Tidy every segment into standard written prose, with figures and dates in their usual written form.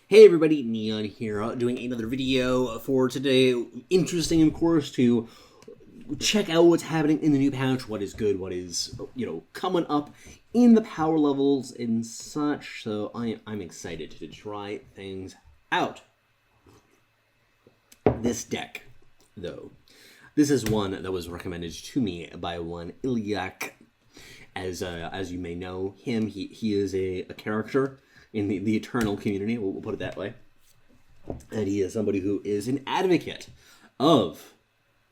Hey everybody, Neon here, doing another video for today. Interesting, of course, to check out what's happening in the new patch, what is good, what is, coming up in the power levels and such. So I'm excited to try things out. This deck, though, this is one that was recommended to me by one Ilyak. As you may know him, he is a character in the Eternal community, we'll put it that way. And he is somebody who is an advocate of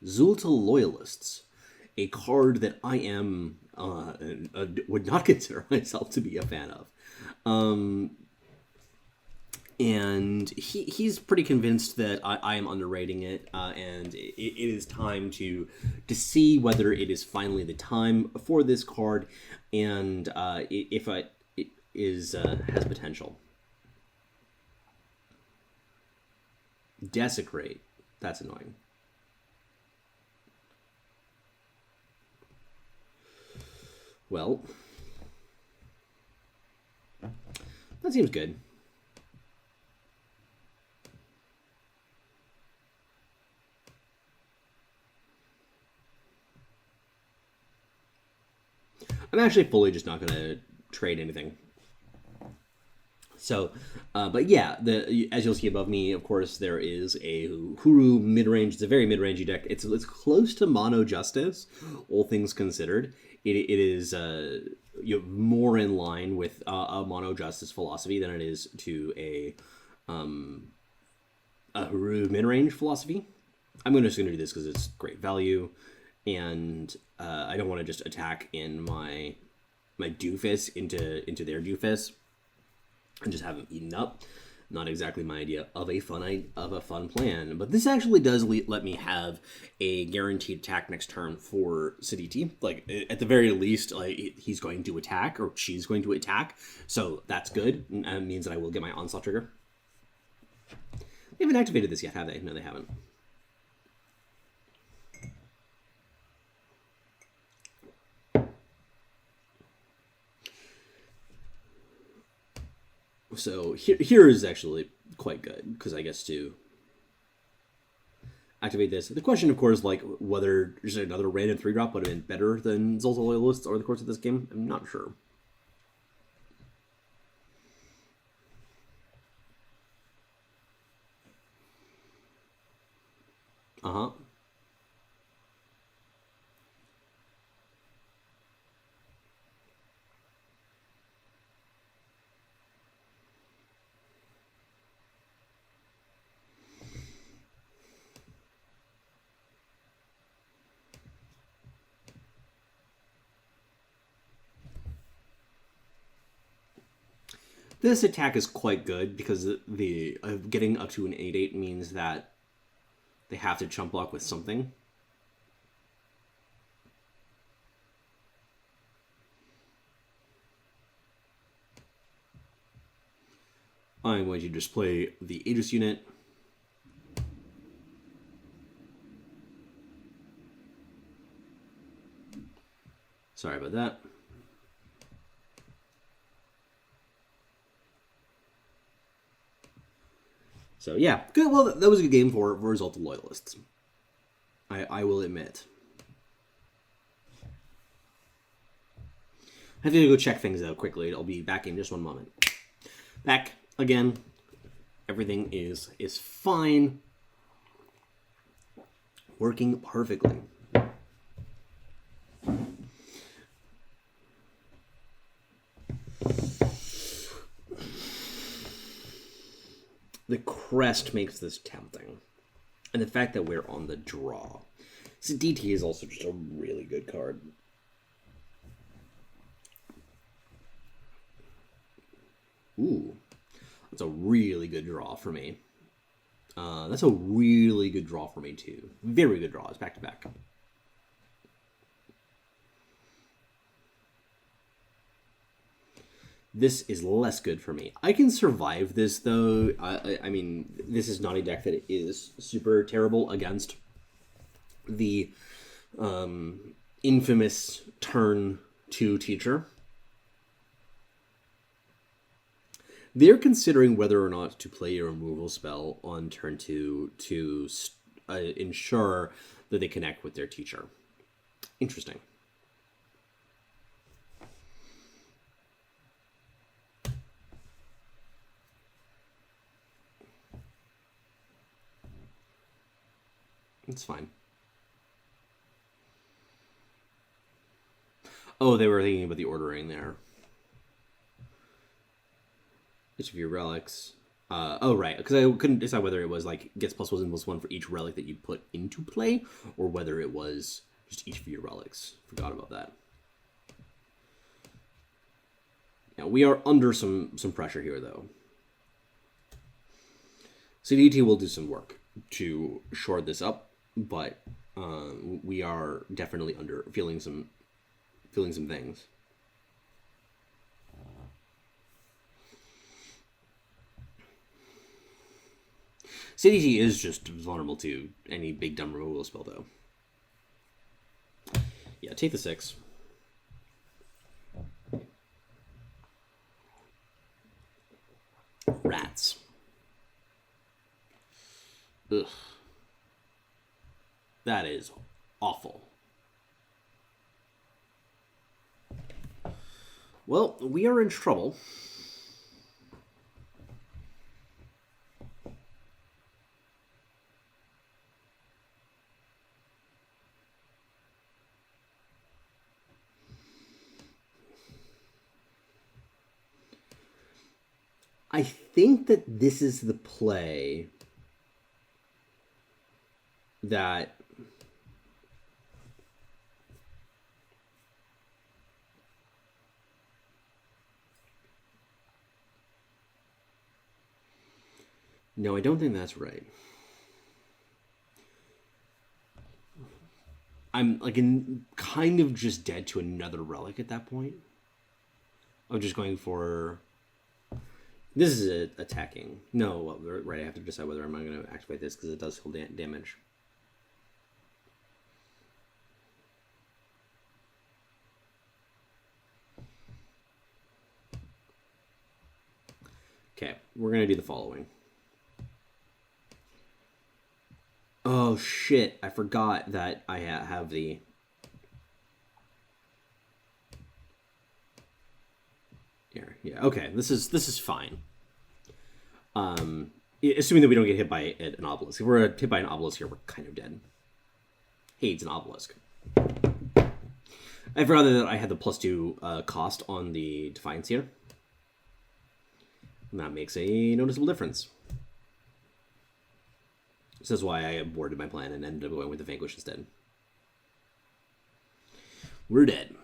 Xulta Loyalists, a card that I am would not consider myself to be a fan of. And he's pretty convinced that I am underrating it, and it is time to see whether it is finally the time for this card, and if it has potential. Desecrate. That's annoying. Well, that seems good. I'm actually fully just not going to trade anything. So, but yeah, as you'll see above me, of course, there is a Hooru mid-range. It's a very mid-rangey deck. It's close to Mono Justice, all things considered. It is more in line with a Mono Justice philosophy than it is to a Hooru mid-range philosophy. I'm just going to do this because it's great value, and I don't want to just attack in my doofus into their doofus and just have them eaten up. Not exactly my idea of a fun plan, but this actually does let me have a guaranteed attack next turn for Siditi. Like, at the very least, like, he's going to attack, or she's going to attack, so that's good. It means that I will get my onslaught trigger. They haven't activated this yet, have they? No, they haven't. So here is actually quite good, because I guess to activate this. The question, of course, like whether just another random 3-drop would have been better than Xulta Loyalists over the course of this game. I'm not sure. Uh-huh. This attack is quite good because the getting up to an 8/8 means that they have to chump block with something. I'm going to just play the Aegis unit. Sorry about that. So yeah, good. Well, that was a good game for Xulta Loyalists, I will admit. I have to go check things out quickly. I'll be back in just one moment. Back again. Everything is fine. Working perfectly. The crest makes this tempting. And the fact that we're on the draw. Siditi is also just a really good card. Ooh. That's a really good draw for me. That's a really good draw for me, too. Very good draws, back to back. This is less good for me. I can survive this, though. I mean, this is not a deck that is super terrible against the infamous turn 2 teacher. They're considering whether or not to play a removal spell on turn 2 to ensure that they connect with their teacher. Interesting. It's fine. Oh, they were thinking about the ordering there. Each of your relics. Oh, right. Because I couldn't decide whether it was like gets +1/+1 for each relic that you put into play, or whether it was just each of your relics. Forgot about that. Now, we are under some pressure here, though. CDT will do some work to shore this up, but we are definitely feeling some things. CDT is just vulnerable to any big dumb removal spell, though. Yeah, take the 6. Rats. Ugh. That is awful. Well, we are in trouble. I think that this is the play that no, I don't think that's right. I'm like kind of just dead to another relic at that point. I'm just going for... This is attacking. No, well, right, I have to decide whether I'm going to activate this because it does hold damage. Okay, we're going to do the following. Oh, shit. I forgot that I have the... Yeah, okay. This is fine. Assuming that we don't get hit by an obelisk. If we're hit by an obelisk here, we're kind of dead. Hey, it's an obelisk. I forgot that I had the +2 cost on the Defiance here. And that makes a noticeable difference. This is why I aborted my plan and ended up going with the Vanquish instead. We're dead.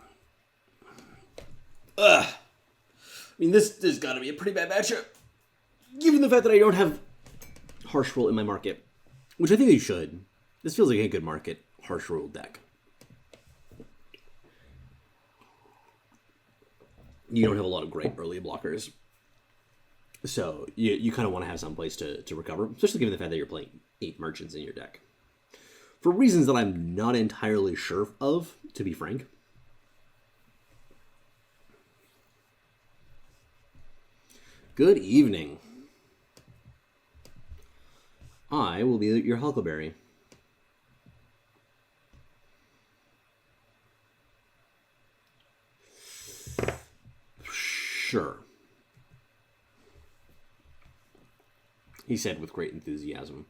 Ugh. I mean, this has got to be a pretty bad matchup. Given the fact that I don't have Harsh Rule in my market. Which I think they should. This feels like a good market Harsh Rule deck. You don't have a lot of great early blockers. So you kind of want to have some place to recover. Especially given the fact that you're playing 8 merchants in your deck. For reasons that I'm not entirely sure of, to be frank. Good evening. I will be your Huckleberry. Sure. He said with great enthusiasm.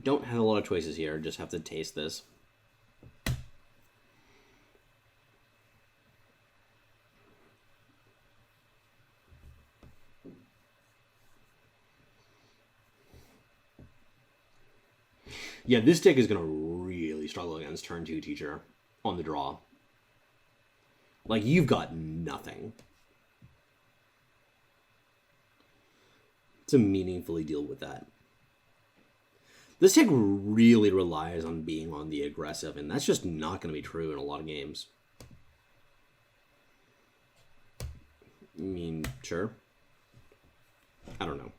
Don't have a lot of choices here. Just have to taste this. Yeah, this deck is going to really struggle against turn 2 teacher on the draw. Like, you've got nothing to meaningfully deal with that. This deck really relies on being on the aggressive, and that's just not going to be true in a lot of games. I mean, sure. I don't know.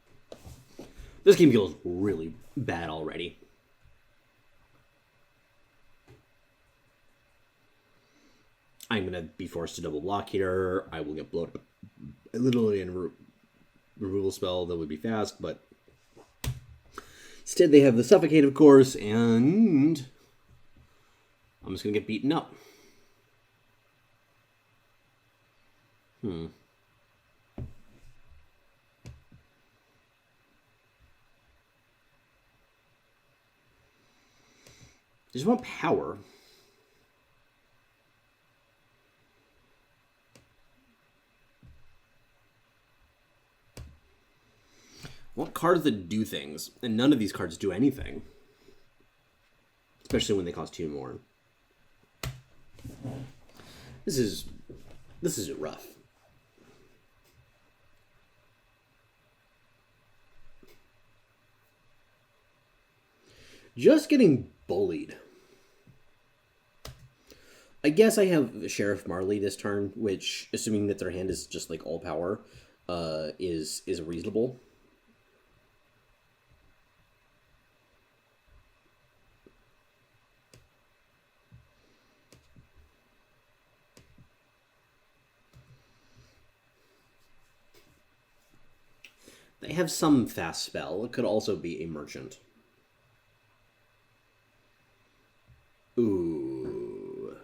This game feels really bad already. I'm going to be forced to double block here. I will get blown up literally in a removal spell that would be fast, but instead they have the Suffocate, of course, and I'm just going to get beaten up. Just want power. I want cards that do things, and none of these cards do anything. Especially when they cost 2 more. This is rough. Just getting bullied. I guess I have Sheriff Marley this turn, which, assuming that their hand is just like all power, is reasonable. They have some fast spell. It could also be a merchant. Ooh.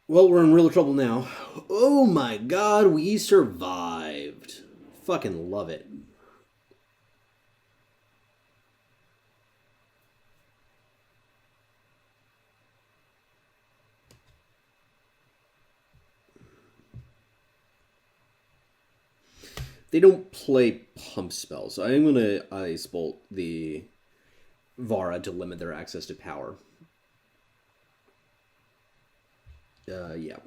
Well, we're in real trouble now. Oh my god, we survived. Fucking love it. They don't play pump spells, so I'm going to Ice Bolt the Vara to limit their access to power. Yeah.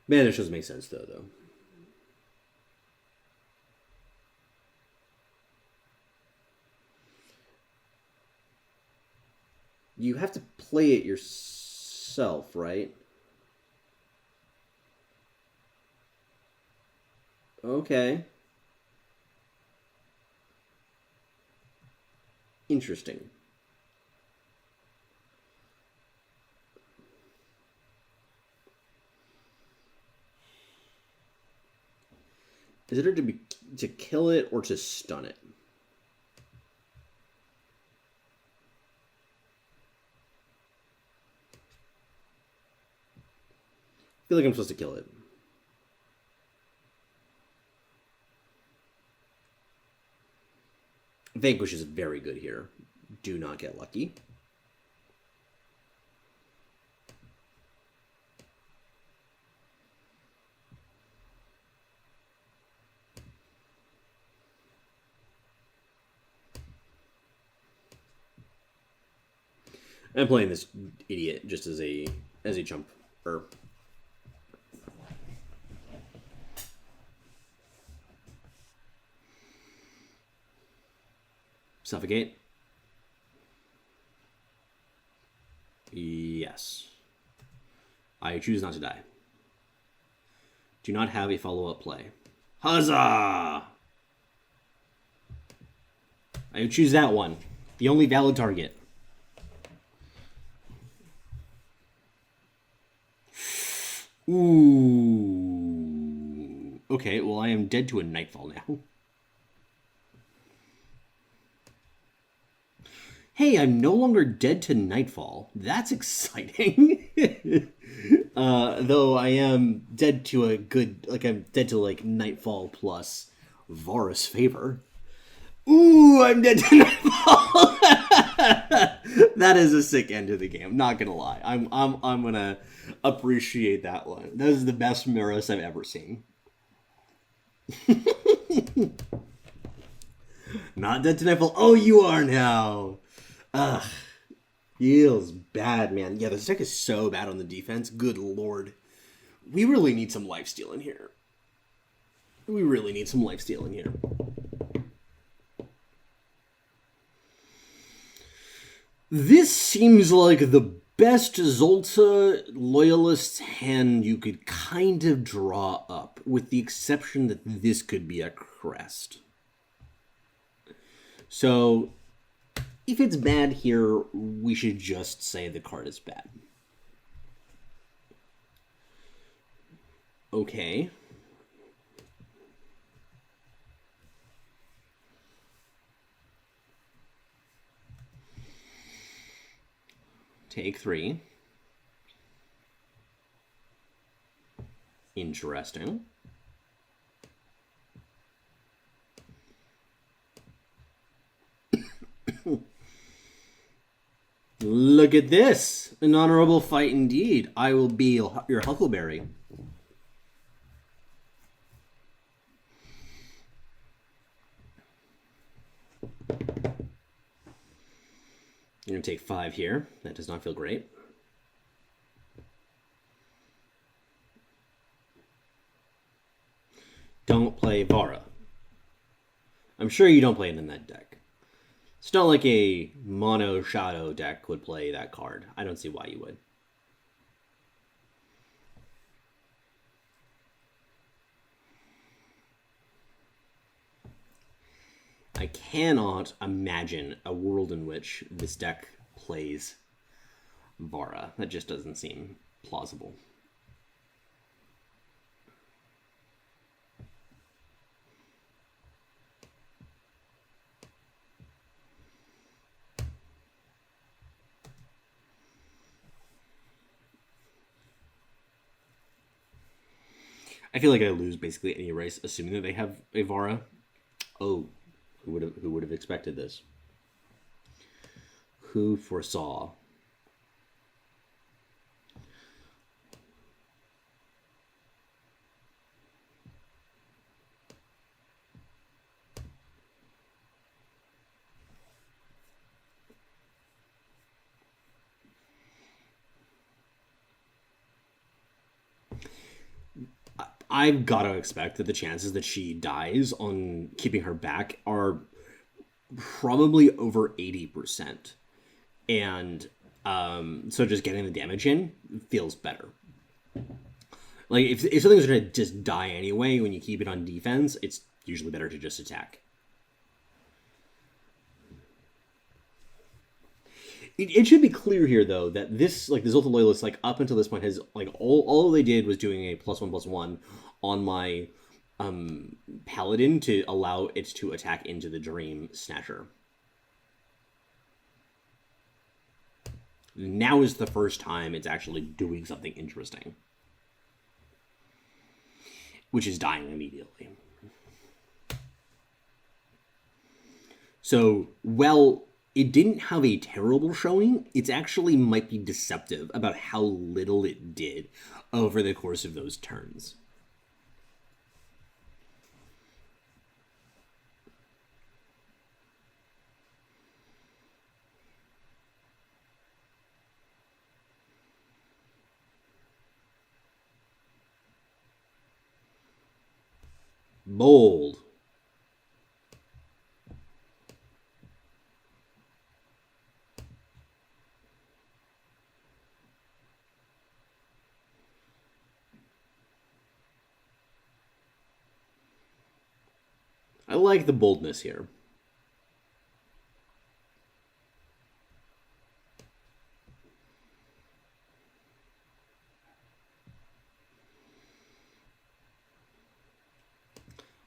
Banish doesn't make sense, though. You have to play it yourself, right? Okay. Interesting. Is it to kill it or to stun it? I feel like I'm supposed to kill it. Vanquish is very good here. Do not get lucky. I'm playing this idiot just as a jumper. Suffocate. Yes. I choose not to die. Do not have a follow-up play. Huzzah! I choose that one. The only valid target. Ooh. Okay, well, I am dead to a Nightfall now. Hey, I'm no longer dead to Nightfall. That's exciting. Though I am dead to a good... Like, I'm dead to, like, Nightfall plus Varus Favor. Ooh, I'm dead to Nightfall. That is a sick end to the game. Not gonna lie. I'm gonna appreciate that one. That is the best Mirrors I've ever seen. Not dead to Nightfall. Oh, you are now. Ugh. Feels bad, man. Yeah, this deck is so bad on the defense. Good lord. We really need some lifesteal in here. We really need some lifesteal in here. This seems like the best Xulta Loyalists hand you could kind of draw up, with the exception that this could be a crest. So, if it's bad here, we should just say the card is bad. Okay. Take 3. Interesting. Look at this! An honorable fight indeed. I will be your Huckleberry. You're going to take 5 here. That does not feel great. Don't play Vara. I'm sure you don't play it in that deck. It's not like a mono shadow deck would play that card. I don't see why you would. I cannot imagine a world in which this deck plays Vara. That just doesn't seem plausible. I feel like I lose basically any race, assuming that they have a Vara. Oh, who would have expected this? Who foresaw? I've got to expect that the chances that she dies on keeping her back are probably over 80%. And so just getting the damage in feels better. Like, if something's going to just die anyway, when you keep it on defense, it's usually better to just attack. It should be clear here, though, that this, like, the Xulta Loyalists, like, up until this point has, like, all they did was doing a +1/+1 on my Paladin to allow it to attack into the Dream Snatcher. Now is the first time it's actually doing something interesting. Which is dying immediately. So, well, it didn't have a terrible showing. It actually might be deceptive about how little it did over the course of those turns. Bold. I like the boldness here.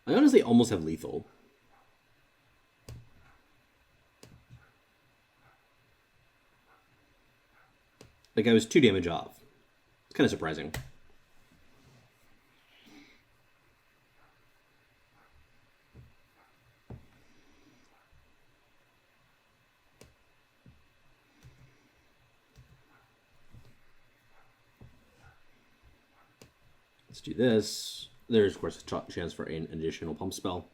I honestly almost have lethal. Like, I was 2 damage off. It's kind of surprising. Let's do this. There's, of course, a chance for an additional pump spell.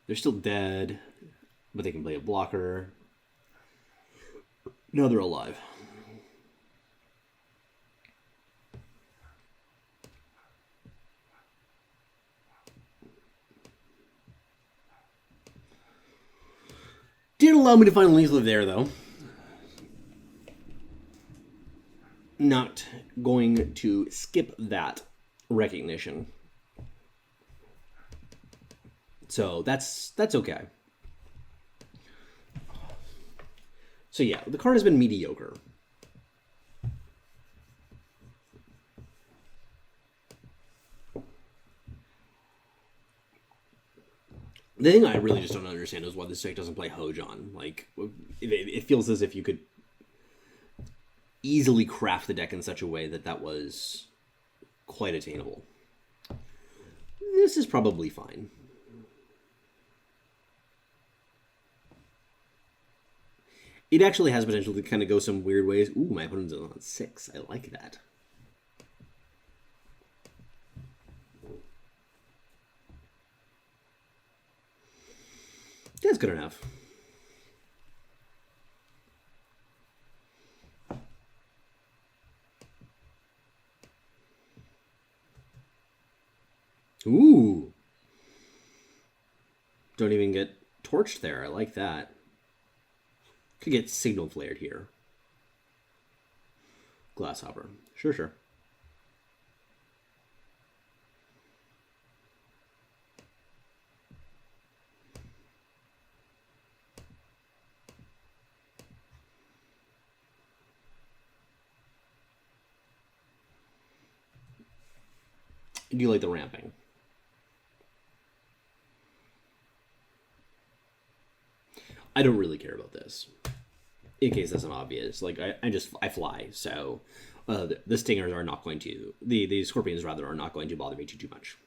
They're still dead, but they can play a blocker. No, they're alive. Did allow me to find Leaflet there, though. Not going to skip that recognition. So that's okay. So yeah, the card has been mediocre. The thing I really just don't understand is why this deck doesn't play Hojon. Like, it feels as if you could easily craft the deck in such a way that that was quite attainable. This is probably fine. It actually has potential to kind of go some weird ways. Ooh, my opponent's on 6. I like that. That's good enough. Ooh. Don't even get torched there. I like that. Could get signal flared here. Glasshopper. Sure, sure. Do you like the ramping? I don't really care about this. In case that's not obvious. Like, I fly, so the stingers are not going to... The scorpions, rather, are not going to bother me too much.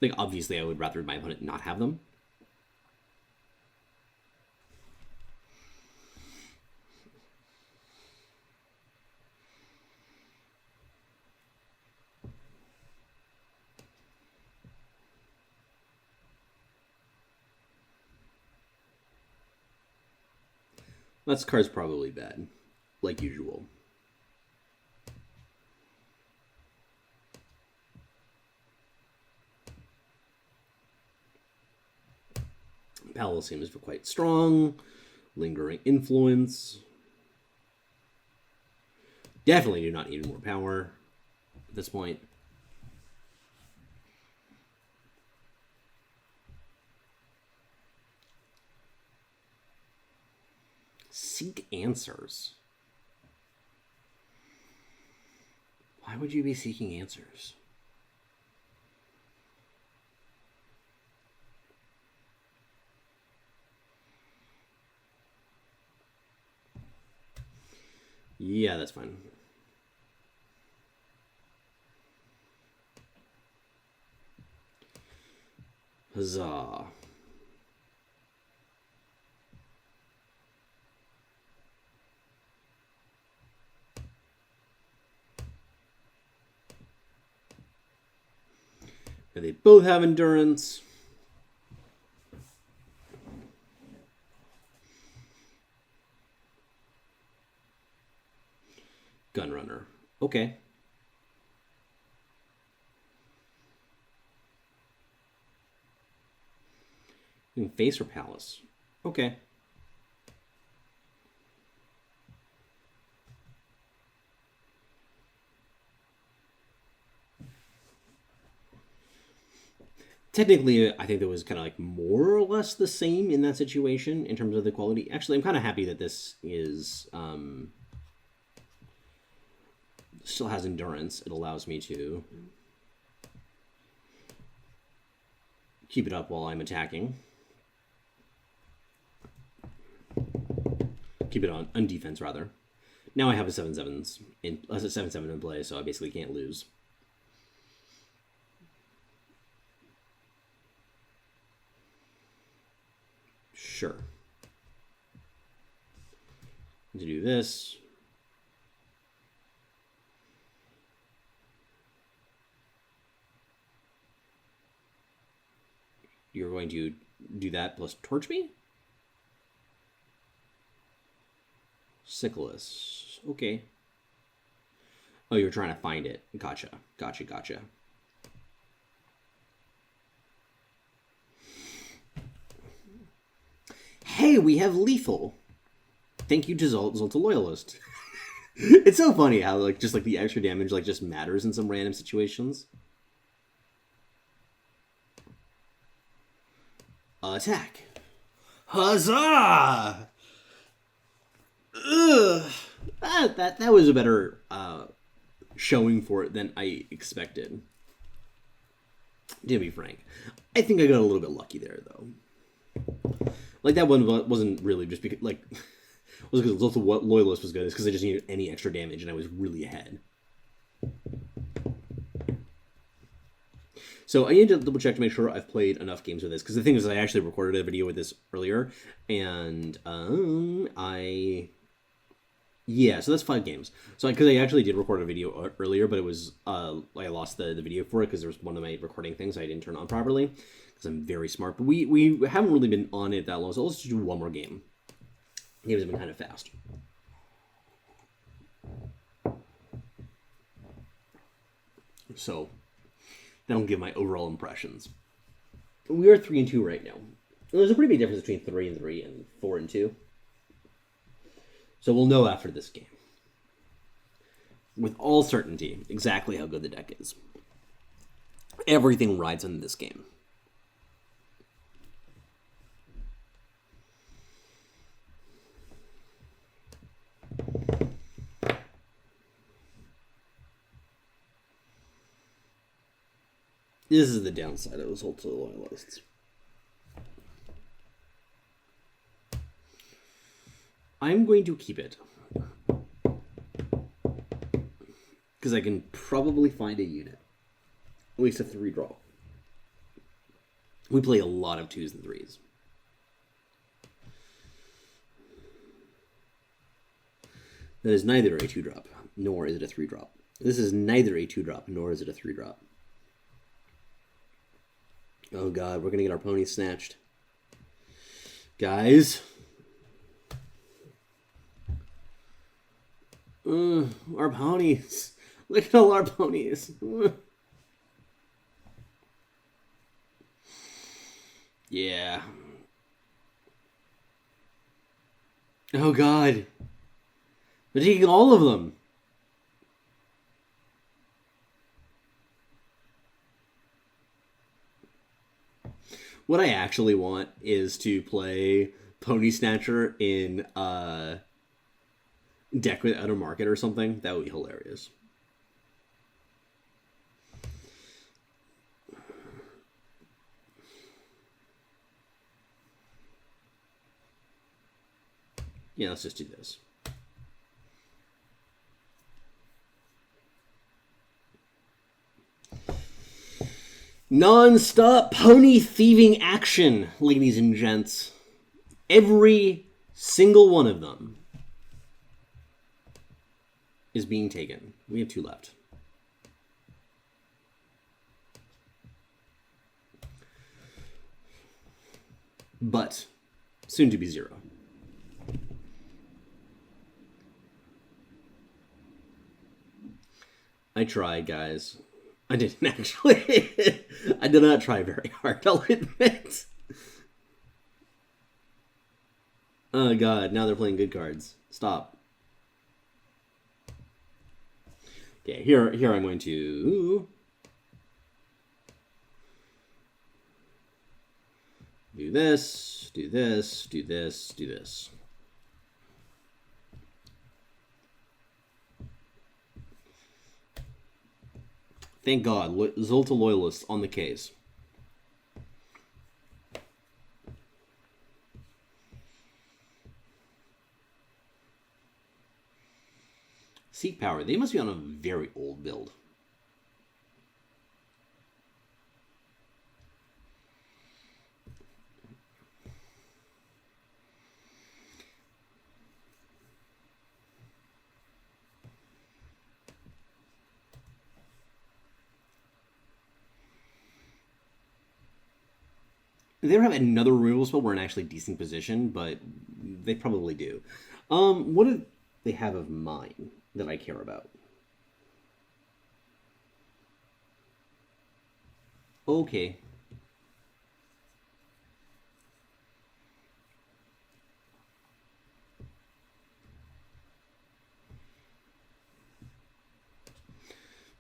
Like, obviously, I would rather my opponent not have them. That card's probably bad, like usual. Powell seems quite strong. Lingering influence. Definitely do not need more power at this point. Seek answers. Why would you be seeking answers? Yeah, that's fine. Huzzah. And they both have endurance. Gunrunner. Okay. In face or palace? Okay. Technically, I think that was kind of like more or less the same in that situation in terms of the quality. Actually, I'm kind of happy that this is still has endurance. It allows me to keep it up while I'm attacking. Keep it on defense, rather. Now I have a 7/7s in a 7/7 in play, so I basically can't lose. Sure. To do this. You're going to do that plus torch me? Sycilus. Okay. Oh, you're trying to find it. Gotcha. Gotcha, gotcha. hey, we have lethal. Thank you to Xulta Loyalist. It's so funny how like just like the extra damage like just matters in some random situations. Attack. Huzzah! Ugh. That was a better showing for it than I expected. To be frank, I think I got a little bit lucky there though. Like that one wasn't really just because like was because Xulta Loyalist was good. It's because I just needed any extra damage and I was really ahead. So I need to double check to make sure I've played enough games with this, because the thing is I actually recorded a video with this earlier, and yeah, so that's 5 games. So because I actually did record a video earlier, but it was I lost the video for it because there was one of my recording things I didn't turn on properly, because I'm very smart. But we haven't really been on it that long, so let's just do one more game. Games have been kind of fast. So that'll give my overall impressions. We are 3-2 right now. There's a pretty big difference between 3-3 and 4-2. So we'll know after this game, with all certainty, exactly how good the deck is. Everything rides on this game. This is the downside of Xulta Loyalists. I'm going to keep it, because I can probably find a unit. At least a 3-draw. We play a lot of 2s and 3s. That is neither a 2-drop, nor is it a 3-drop. This is neither a 2-drop, nor is it a 3-drop. Oh god, we're gonna get our ponies snatched. Guys. Our ponies. Look at all our ponies. Yeah. Oh god. They're taking all of them. What I actually want is to play Pony Snatcher in deck without a market or something. That would be hilarious. Yeah, let's just do this. Non-stop pony thieving action, ladies and gents. Every single one of them is being taken. We have 2 left. But soon to be 0. I tried, guys. I didn't actually. I did not try very hard, I'll admit. Oh god, now they're playing good cards. Stop. Okay, here I'm going to do this, do this, do this, do this. Thank God, Xulta Loyalists on the case. Seek Power. They must be on a very old build. They don't have another removal spell. We're in actually decent position, but they probably do. What do they have of mine that I care about? Okay.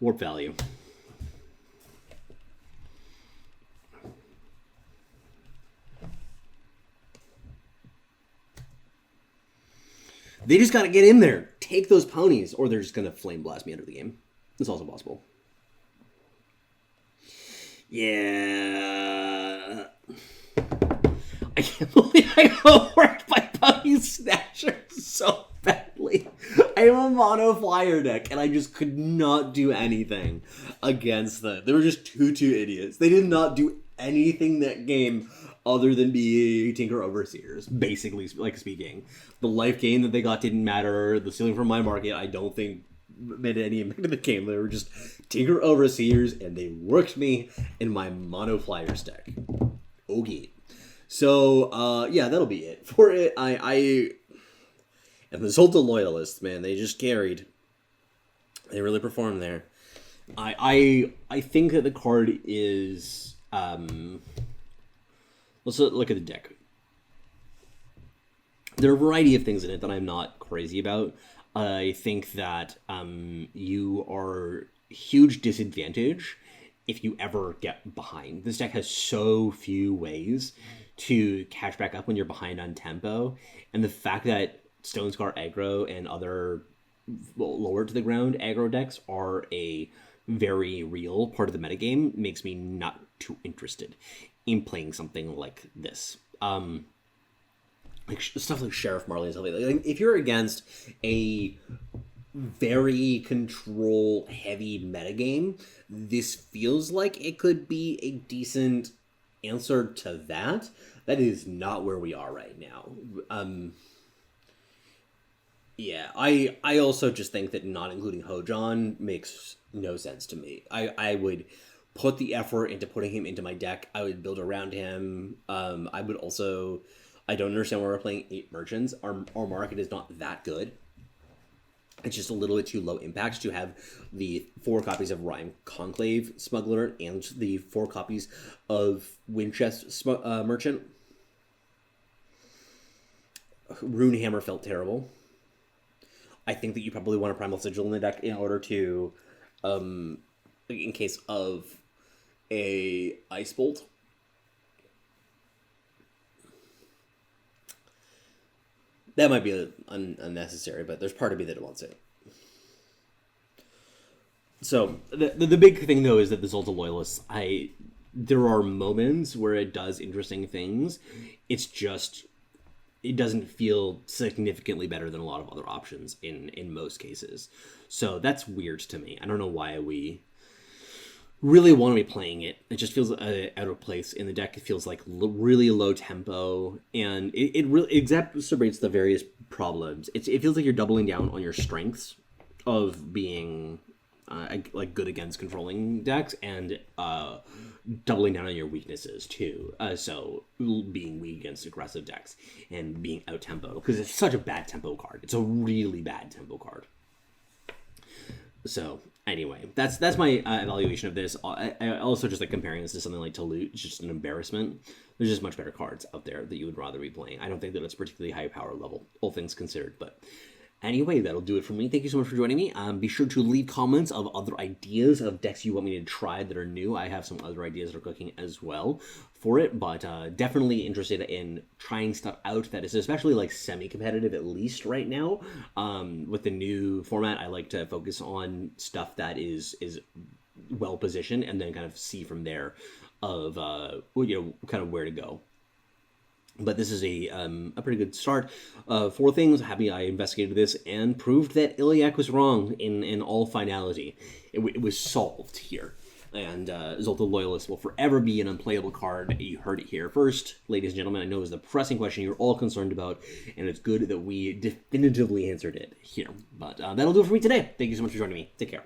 Warp value. They just gotta get in there. Take those ponies, or they're just gonna flame blast me out of the game. It's also possible. Yeah. I can't believe I got worked by pony snatcher so badly. I am a mono flyer deck, and I just could not do anything against them. They were just two idiots. They did not do anything that game other than be Tinker Overseers, basically, like speaking. The life gain that they got didn't matter. The ceiling from my market, I don't think made any impact in the game. They were just Tinker Overseers, and they worked me in my mono flyers deck. Okay. So, yeah, that'll be it. For it, and the Xulta Loyalists, man, they just carried. They really performed there. I think that the card is, let's look at the deck. There are a variety of things in it that I'm not crazy about. I think that you are huge disadvantage if you ever get behind. This deck has so few ways to catch back up when you're behind on tempo, and the fact that Stone Scar aggro and other lower to the ground aggro decks are a very real part of the metagame makes me not too interested in playing something like this. Like stuff like Sheriff Marley and stuff like that. Like, if you're against a very control heavy metagame, this feels like it could be a decent answer to that. That is not where we are right now. Yeah, I also just think that not including Hojon makes no sense to me. I would put the effort into putting him into my deck. I would build around him. I would also... I don't understand why we're playing 8 merchants. Our market is not that good. It's just a little bit too low impact to have the 4 copies of Rhyme Conclave Smuggler and the 4 copies of Winchest Merchant. Runehammer felt terrible. I think that you probably want a Primal Sigil in the deck in order to, in case of a Ice Bolt. That might be unnecessary, but there's part of me that wants it. So, the big thing, though, is that the Xulta Loyalists, there are moments where it does interesting things. It's just, it doesn't feel significantly better than a lot of other options in most cases. So, that's weird to me. I don't know why we really want to be playing it. It just feels out of place in the deck. It feels like really low tempo, and it really exacerbates the various problems. It feels like you're doubling down on your strengths of being like good against controlling decks, and doubling down on your weaknesses too. So being weak against aggressive decks and being out tempo, because it's such a bad tempo card. It's a really bad tempo card. So anyway, that's my evaluation of this. I also just like comparing this to something like Talut. It's just an embarrassment. There's just much better cards out there that you would rather be playing. I don't think that it's particularly high power level, all things considered. But anyway, that'll do it for me. Thank you so much for joining me. Be sure to leave comments of other ideas of decks you want me to try that are new. I have some other ideas that are cooking as well for it, but definitely interested in trying stuff out that is especially like semi-competitive, at least right now. With the new format, I like to focus on stuff that is well positioned, and then kind of see from there of kind of where to go. But this is a pretty good start. 4 things. Happy I investigated this and proved that Ilyak was wrong in all finality. It was solved here. And Xulta Loyalists will forever be an unplayable card. You heard it here first. Ladies and gentlemen, I know it was the pressing question you're all concerned about, and it's good that we definitively answered it here. But that'll do it for me today. Thank you so much for joining me. Take care.